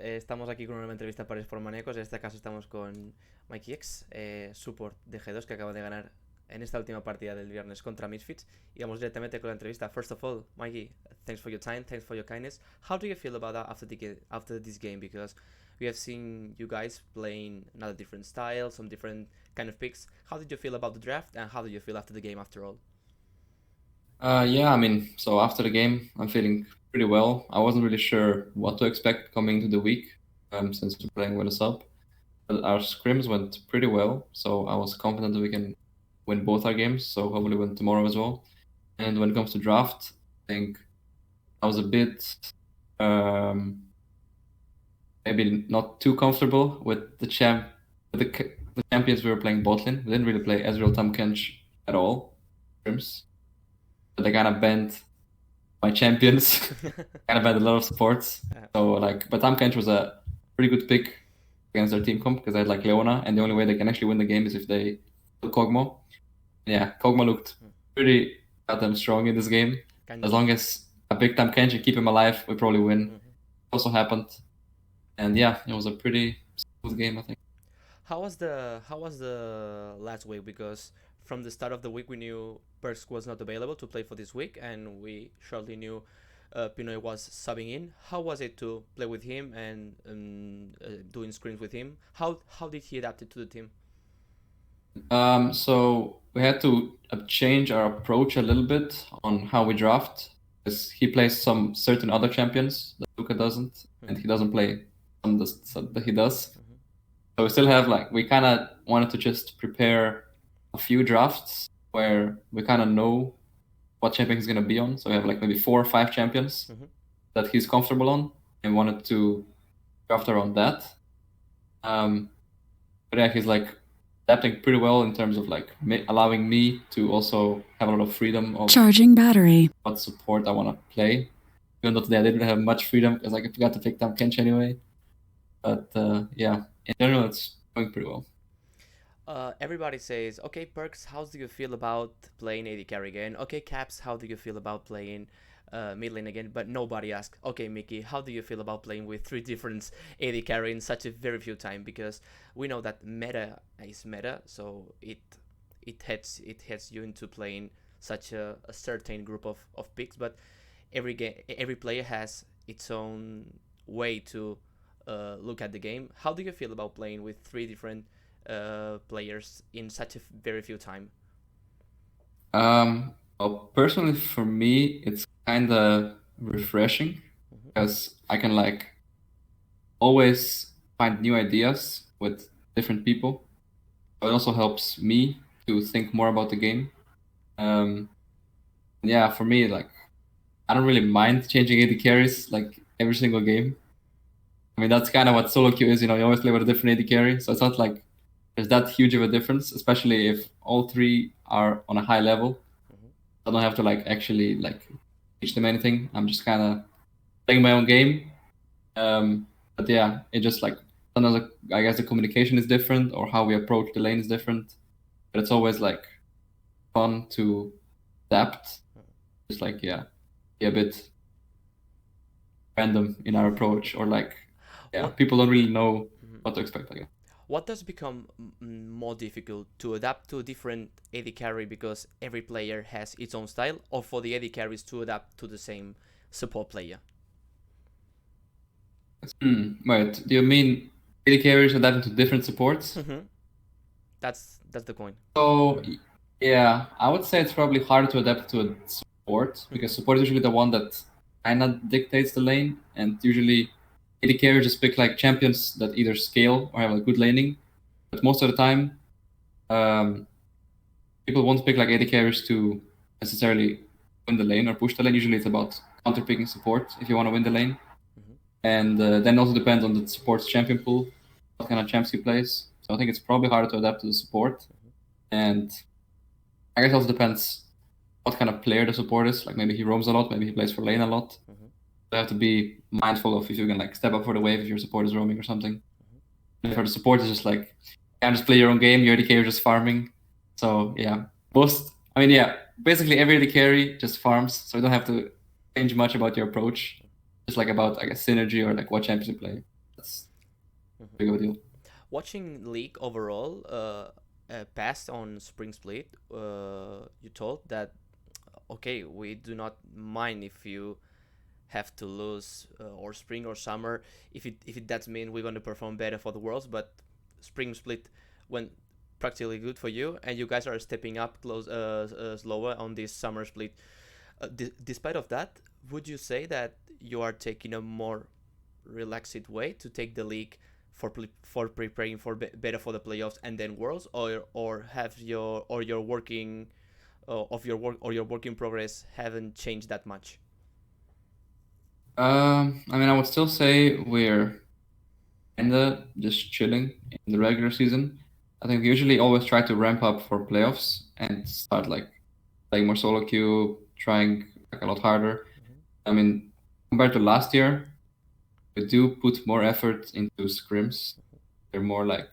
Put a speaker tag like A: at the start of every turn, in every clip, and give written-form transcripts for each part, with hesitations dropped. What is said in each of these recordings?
A: Estamos aquí con una nueva entrevista para Sportmaníacos. En este caso estamos con Mikyx, support de G2, que acaba de ganar en esta última partida del viernes contra Misfits. Y vamos directamente con la entrevista. First of all, Mikey, thanks for your time, thanks for your kindness. How do you feel about that after this game? Because we have seen you guys playing another different style, some different kind of picks. How did you feel about the draft, and how did you feel after the game after all?
B: Yeah, I mean, so after the game, I'm feeling pretty well. I wasn't really sure what to expect coming into the week, since we're playing with a sub. But our scrims went pretty well, so I was confident that we can win both our games, so hopefully win tomorrow as well. And when it comes to draft, I think I was a bit maybe not too comfortable with the champions we were playing bot lane. We didn't really play Ezreal Tamkench at all, scrims. But they kind of banned my champions. Kind of banned a lot of supports. So but Tam Kench was a pretty good pick against their team comp because I had like Leona, and the only way they can actually win the game is if they kill Kog'Maw. Yeah, Kog'Maw looked pretty goddamn strong in this game. As long as I pick Tam Kench and keep him alive, we probably win. Also happened, and yeah, it was a pretty smooth game, I think.
A: How was the last week? Because from the start of the week we knew Persk was not available to play for this week, and we shortly knew Pinoy was subbing in. How was it to play with him and doing screens with him? How did he adapt it to the team?
B: So we had to change our approach a little bit on how we draft, because he plays some certain other champions that Luca doesn't, and he doesn't play some that he does. So we still have we kind of wanted to just prepare a few drafts where we kind of know what champion he's going to be on. So we have maybe 4 or 5 champions that he's comfortable on, and wanted to draft around that. But yeah, he's adapting pretty well in terms of allowing me to also have a lot of freedom of
C: charging battery,
B: what support I want to play. Even though today I didn't have much freedom because I forgot to pick Tam Kench anyway. But yeah, in general, it's going pretty well.
A: Everybody says, okay, Perks, how do you feel about playing AD carry again? Okay, Caps, how do you feel about playing mid lane again? But nobody asks, okay, Mickey, how do you feel about playing with 3 different AD carry in such a very few time? Because we know that meta is meta, so it heads you into playing such a certain group of picks. But every player has its own way to look at the game. How do you feel about playing with 3 different players in such a very few time?
B: Well, personally for me, it's kind of refreshing because I can always find new ideas with different people. It also helps me to think more about the game. Yeah, for me, I don't really mind changing AD carries every single game. I mean, that's kind of what solo queue is, you always play with a different AD carry, so it's not there's that huge of a difference, especially if all 3 are on a high level. I don't have to actually teach them anything. I'm just kind of playing my own game. But yeah, it just sometimes I guess the communication is different, or how we approach the lane is different. But it's always fun to adapt. Just be a bit random in our approach, or people don't really know what to expect, I guess.
A: What does become more difficult, to adapt to a different AD carry because every player has its own style, or for the AD carries to adapt to the same support player?
B: Wait, do you mean AD carries adapting to different supports?
A: That's the point.
B: So yeah, I would say it's probably harder to adapt to a support, because support is usually the one that kind of dictates the lane, and usually AD carriers just pick champions that either scale or have good laning. But most of the time, people won't pick AD carriers to necessarily win the lane or push the lane. Usually it's about counter picking support if you want to win the lane. And then also depends on the support's champion pool, what kind of champs he plays. So I think it's probably harder to adapt to the support. And I guess it also depends what kind of player the support is. Maybe he roams a lot, maybe he plays for lane a lot. You have to be mindful of if you can step up for the wave if your support is roaming or something. And for the support, it's just you can't just play your own game. Your AD carry is just farming. So yeah, basically every AD carry just farms, so you don't have to change much about your approach. Just about synergy or what champions you play. that's a big of a deal.
A: Watching League overall, past on Spring Split, you told that okay, we do not mind if you have to lose or spring or summer if it does mean we're going to perform better for the worlds, but Spring Split went practically good for you and you guys are stepping up slower on this summer split. Despite of that, would you say that you are taking a more relaxed way to take the league for preparing for better for the playoffs and then worlds, or have your working of your work or your work in progress haven't changed that much?
B: I mean, I would still say we're kinda just chilling in the regular season. I think we usually always try to ramp up for playoffs and start like playing more solo queue, trying like a lot harder. I mean, compared to last year, we do put more effort into scrims. They're more like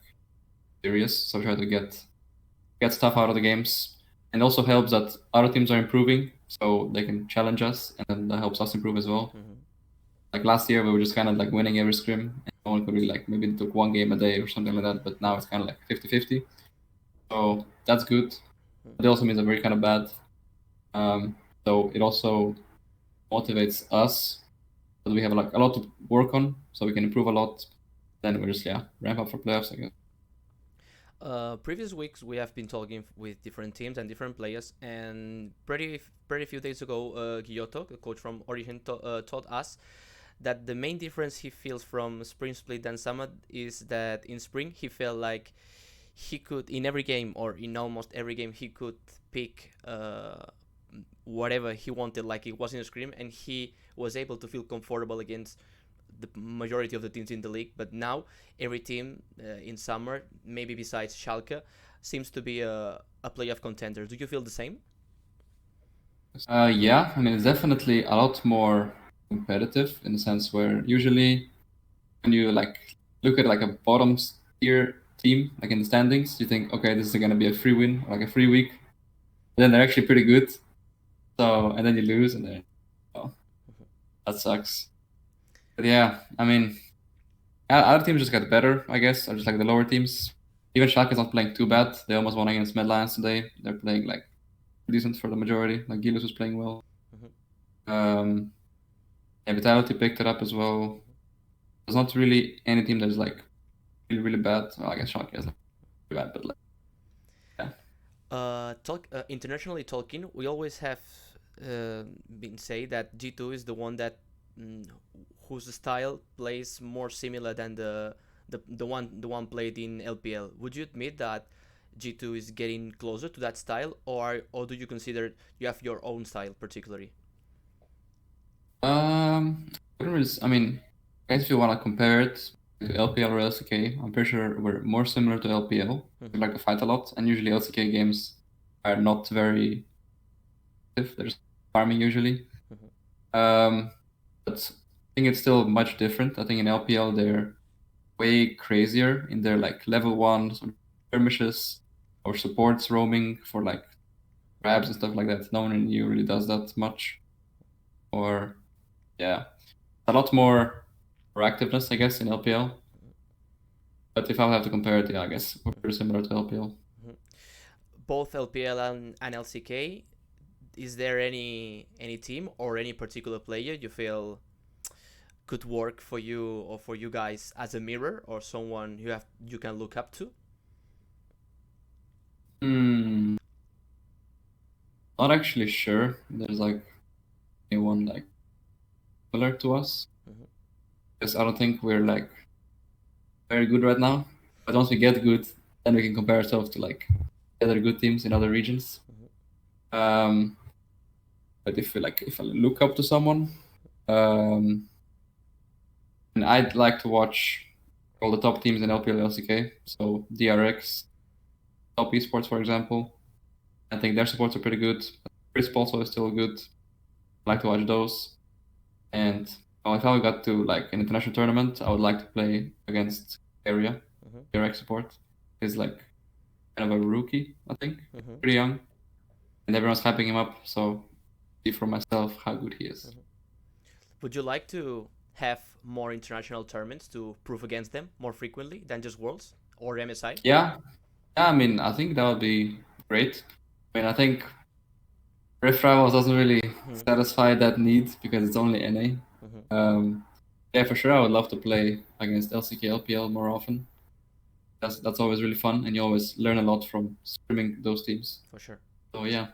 B: serious, so we try to get stuff out of the games. And also helps that other teams are improving, so they can challenge us, and then that helps us improve as well. Like last year, we were just kind of like winning every scrim, and no one could really like maybe took one game a day or something like that. But now it's kind of like 50-50. So that's good. But it also means that we're kind of bad. So it also motivates us that we have like a lot to work on, so we can improve a lot. Then we just ramp up for playoffs, I guess.
A: Previous weeks we have been talking with different teams and different players, and pretty few days ago, Giotto, the coach from Origin, taught us that the main difference he feels from Spring Split and Summer is that in Spring he felt like he could in every game or in almost every game he could pick whatever he wanted, like it was in a scrim, and he was able to feel comfortable against the majority of the teams in the league. But now every team in summer, maybe besides Schalke, seems to be a playoff contender. Do you feel the same?
B: Yeah, I mean it's definitely a lot more competitive in the sense where usually when you like look at like a bottom tier team, like in the standings, you think, okay, this is gonna be a free win, or like a free week. But then they're actually pretty good. So and then you lose, and then oh, that sucks. But yeah, I mean, other teams just got better, I guess, or just like the lower teams. Even Schalke is not playing too bad. They almost won against Mad Lions today. They're playing like decent for the majority. Like Gilus was playing well. Um, and Vitality picked it up as well. There's not really any team that's like really, really bad. Well, I guess Schalke is like really bad, but like, yeah.
A: Internationally talking, we always have been say that G2 is the one that mm, whose style plays more similar than the one played in LPL. Would you admit that G2 is getting closer to that style, or do you consider you have your own style particularly?
B: I mean, I guess if you want to compare it to LPL or LCK, I'm pretty sure we're more similar to LPL. We like to fight a lot, and usually LCK games are not very active. They're just farming usually. But I think it's still much different. I think in LPL they're way crazier in their like level one sort of skirmishes or supports roaming for like grabs and stuff like that. No one in EU really does that much. Or yeah, a lot more proactiveness, I guess, in LPL. But if I would have to compare it, yeah, I guess we're pretty similar to LPL.
A: Both LPL and LCK, is there any team or any particular player you feel could work for you or for you guys as a mirror or someone you can look up to?
B: Not actually sure. There's like anyone like similar to us. Because I don't think we're like very good right now. But once we get good, then we can compare ourselves to like other good teams in other regions. Um, but if I look up to someone, and I'd like to watch all the top teams in LPL LCK. So DRX, top esports, for example. I think their supports are pretty good. Crisp also is still good. I like to watch those. And if I got to like an international tournament, I would like to play against Area, DRX support. He's like kind of a rookie, I think, pretty young, and everyone's hyping him up. So see for myself how good he is.
A: Would you like to have more international tournaments to prove against them more frequently than just Worlds or MSI?
B: Yeah, I mean, I think that would be great. I mean, I think Rift Rivals doesn't really satisfy that need because it's only NA. Yeah, for sure, I would love to play against LCK, LPL more often. That's always really fun, and you always learn a lot from scrimming those teams.
A: For sure.
B: So yeah.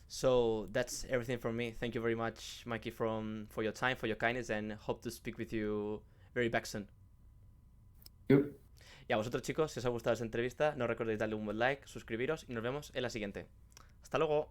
A: So that's everything from me. Thank you very much, Mikey, for your time, for your kindness, and hope to speak with you very back soon.
B: Yep.
A: Y a vosotros, chicos, si os ha gustado esta entrevista, no recordéis darle un buen like, suscribiros y nos vemos en la siguiente. Hasta luego.